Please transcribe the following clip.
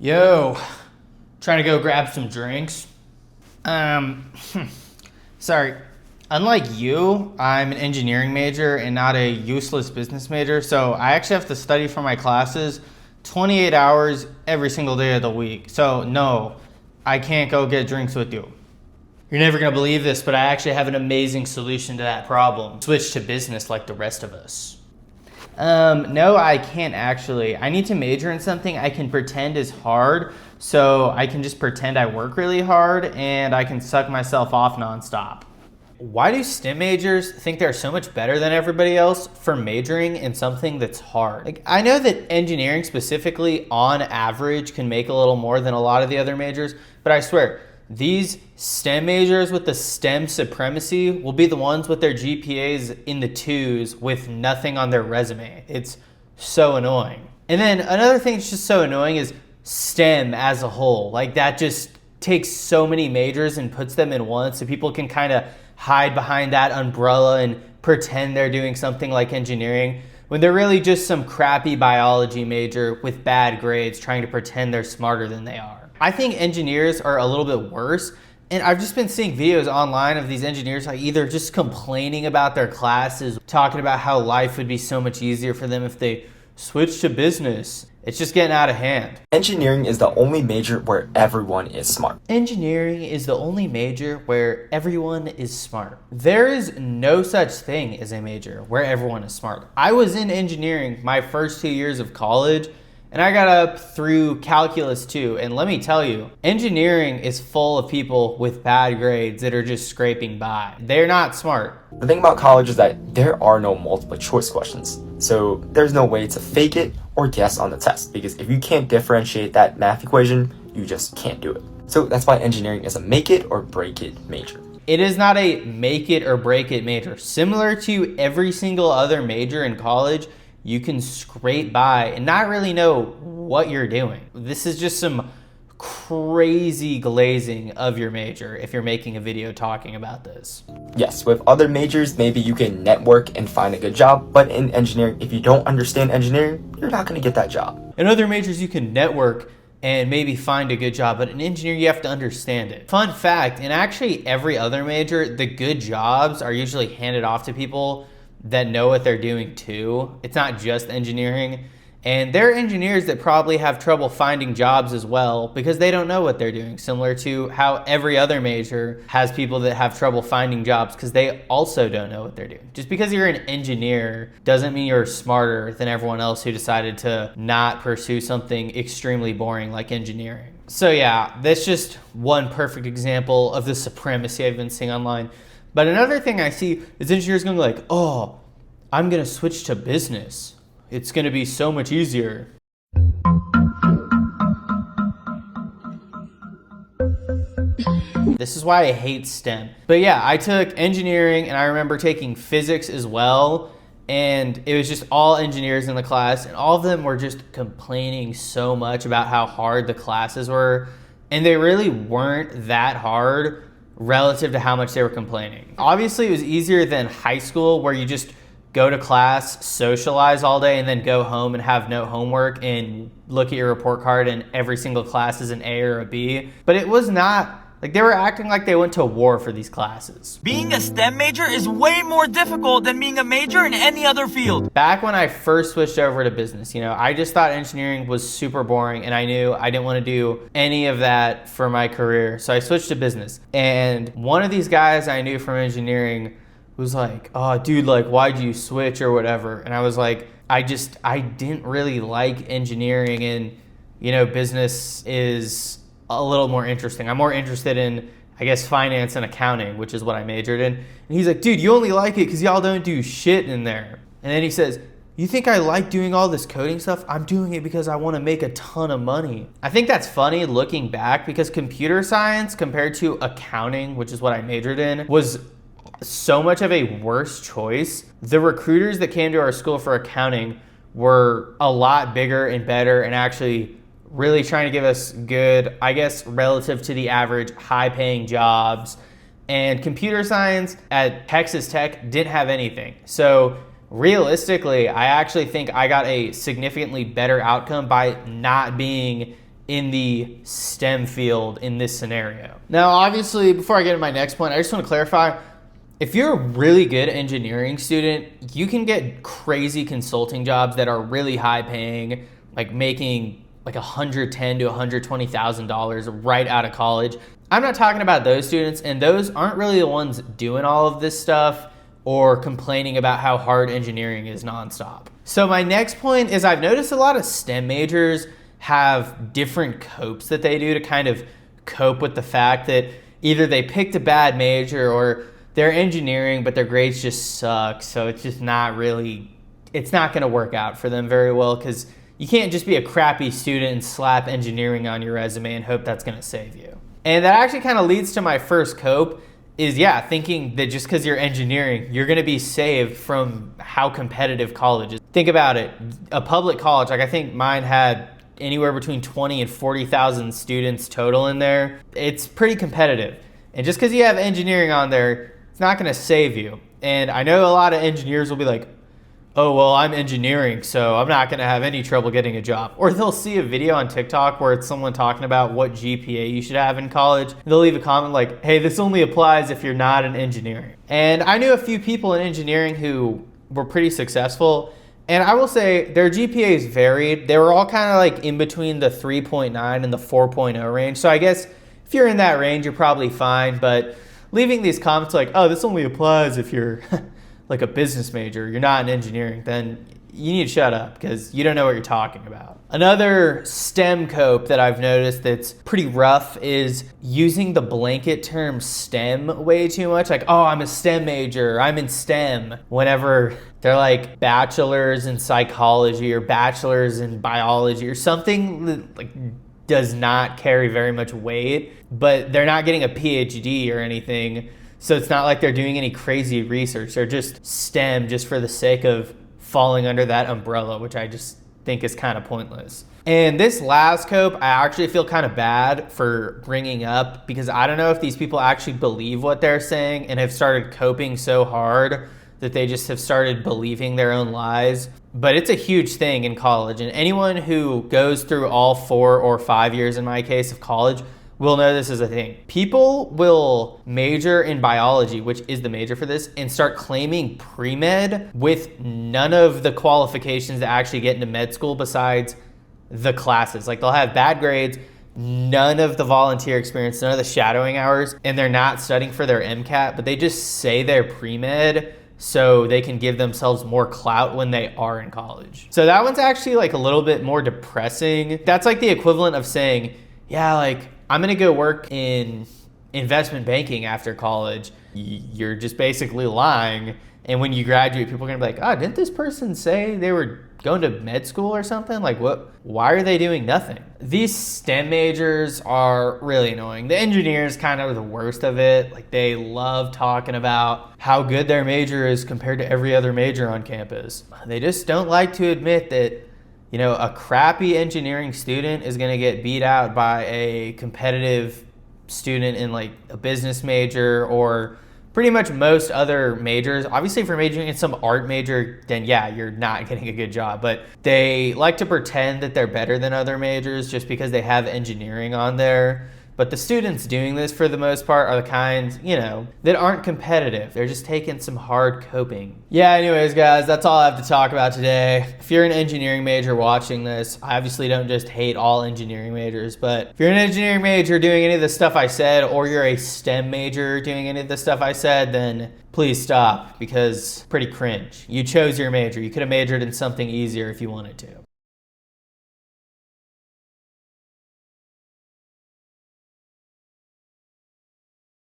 Yo, trying to go grab some drinks. Sorry. Unlike you, I'm an engineering major and not a useless business major, so I actually have to study for my classes 28 hours every single day of the week. So no, I can't go get drinks with you. You're never gonna believe this, but I actually have an amazing solution to that problem. Switch to business like the rest of us. No, I can't actually. I need to major in something I can pretend is hard, so I can just pretend I work really hard and I can suck myself off nonstop. Why do STEM majors think they're so much better than everybody else for majoring in something that's hard? Like, I know that engineering specifically, on average, can make a little more than a lot of the other majors, but I swear, these STEM majors with the STEM supremacy will be the ones with their GPAs in the twos with nothing on their resume. It's so annoying. And then another thing that's just so annoying is STEM as a whole. Like, that just takes so many majors and puts them in one so people can kind of hide behind that umbrella and pretend they're doing something like engineering when they're really just some crappy biology major with bad grades trying to pretend they're smarter than they are. I think engineers are a little bit worse, and I've just been seeing videos online of these engineers like either just complaining about their classes, talking about how life would be so much easier for them if they switched to business. It's just getting out of hand. Engineering is the only major where everyone is smart. Engineering is the only major where everyone is smart. There is no such thing as a major where everyone is smart. I was in engineering my first 2 years of college, and I got up through calculus 2, and let me tell you, engineering is full of people with bad grades that are just scraping by. They're not smart. The thing about college is that there are no multiple choice questions, so there's no way to fake it or guess on the test, because if you can't differentiate that math equation, you just can't do it. So that's why engineering is a make it or break it major. It is not a make it or break it major. Similar to every single other major in college, you can scrape by and not really know what you're doing. This is just some crazy glazing of your major if you're making a video talking about this. Yes, with other majors, maybe you can network and find a good job, but in engineering, if you don't understand engineering, you're not gonna get that job. In other majors, you can network and maybe find a good job, but in engineering, you have to understand it. Fun fact, in actually every other major, the good jobs are usually handed off to people that know what they're doing too. It's not just engineering. And there are engineers that probably have trouble finding jobs as well because they don't know what they're doing, similar to how every other major has people that have trouble finding jobs because they also don't know what they're doing. Just because you're an engineer doesn't mean you're smarter than everyone else who decided to not pursue something extremely boring like engineering. So yeah, that's just one perfect example of the supremacy I've been seeing online. But another thing I see is engineers going like, oh, I'm gonna switch to business. It's gonna be so much easier. This is why I hate STEM. But yeah, I took engineering and I remember taking physics as well. And it was just all engineers in the class and all of them were just complaining so much about how hard the classes were. And they really weren't that hard relative to how much they were complaining. Obviously, it was easier than high school where you just go to class, socialize all day, and then go home and have no homework and look at your report card and every single class is an A or a B. But it was not, like they were acting like they went to war for these classes. Being a STEM major is way more difficult than being a major in any other field. Back when I first switched over to business, I just thought engineering was super boring and I knew I didn't want to do any of that for my career. So I switched to business. And one of these guys I knew from engineering was like, oh dude, like why'd you switch or whatever? And I was like, I didn't really like engineering and business is a little more interesting. I'm more interested in, I guess, finance and accounting, which is what I majored in. And he's like, dude, you only like it because y'all don't do shit in there. And then he says, you think I like doing all this coding stuff? I'm doing it because I want to make a ton of money. I think that's funny looking back because computer science compared to accounting, which is what I majored in, was so much of a worse choice. The recruiters that came to our school for accounting were a lot bigger and better and actually really trying to give us good, I guess, relative to the average, high-paying jobs. And computer science at Texas Tech didn't have anything. So realistically, I actually think I got a significantly better outcome by not being in the STEM field in this scenario. Now, obviously, before I get to my next point, I just want to clarify, if you're a really good engineering student, you can get crazy consulting jobs that are really high paying, like making like $110,000 to $120,000 right out of college. I'm not talking about those students, and those aren't really the ones doing all of this stuff or complaining about how hard engineering is nonstop. So my next point is I've noticed a lot of STEM majors have different copes that they do to kind of cope with the fact that either they picked a bad major or they're engineering, but their grades just suck. So it's just not really, it's not gonna work out for them very well, because you can't just be a crappy student and slap engineering on your resume and hope that's gonna save you. And that actually kind of leads to my first cope is, thinking that just because you're engineering, you're gonna be saved from how competitive college is. Think about it, a public college, like I think mine had anywhere between 20 and 40,000 students total in there. It's pretty competitive. And just because you have engineering on there, it's not gonna save you. And I know a lot of engineers will be like, oh, well, I'm engineering, so I'm not gonna have any trouble getting a job. Or they'll see a video on TikTok where it's someone talking about what GPA you should have in college. And they'll leave a comment like, hey, this only applies if you're not an engineering. And I knew a few people in engineering who were pretty successful. And I will say their GPAs varied. They were all kind of like in between the 3.9 and the 4.0 range. So I guess if you're in that range, you're probably fine. But leaving these comments like, oh, this only applies if you're like a business major, you're not in engineering, then you need to shut up because you don't know what you're talking about. Another STEM cope that I've noticed that's pretty rough is using the blanket term STEM way too much. Like, oh, I'm a STEM major, I'm in STEM. Whenever they're like bachelors in psychology or bachelors in biology or something that like does not carry very much weight, but they're not getting a PhD or anything. So it's not like they're doing any crazy research. They're just STEM just for the sake of falling under that umbrella, which I just think is kind of pointless. And this last cope, I actually feel kind of bad for bringing up because I don't know if these people actually believe what they're saying and have started coping so hard that they just have started believing their own lies. But it's a huge thing in college, and anyone who goes through all 4 or 5 years, in my case, of college will know this is a thing. People will major in biology, which is the major for this, and start claiming pre-med with none of the qualifications to actually get into med school besides the classes. Like they'll have bad grades, none of the volunteer experience, none of the shadowing hours, and they're not studying for their MCAT, but they just say they're pre-med so they can give themselves more clout when they are in college. So that one's actually like a little bit more depressing. That's like the equivalent of saying, yeah, like I'm gonna go work in investment banking after college. You're just basically lying. And when you graduate, people are gonna be like, oh, didn't this person say they were going to med school or something? Like what, why are they doing nothing? These STEM majors are really annoying. The engineers kind of are the worst of it. Like they love talking about how good their major is compared to every other major on campus. They just don't like to admit that, you know, a crappy engineering student is gonna get beat out by a competitive student in like a business major or pretty much most other majors. Obviously, if you're majoring in some art major, then yeah, you're not getting a good job. But they like to pretend that they're better than other majors just because they have engineering on there. But the students doing this for the most part are the kinds, you know, that aren't competitive. They're just taking some hard coping. Yeah, anyways, guys, that's all I have to talk about today. If you're an engineering major watching this, I obviously don't just hate all engineering majors, but if you're an engineering major doing any of the stuff I said, or you're a STEM major doing any of the stuff I said, then please stop because it's pretty cringe. You chose your major. You could have majored in something easier if you wanted to.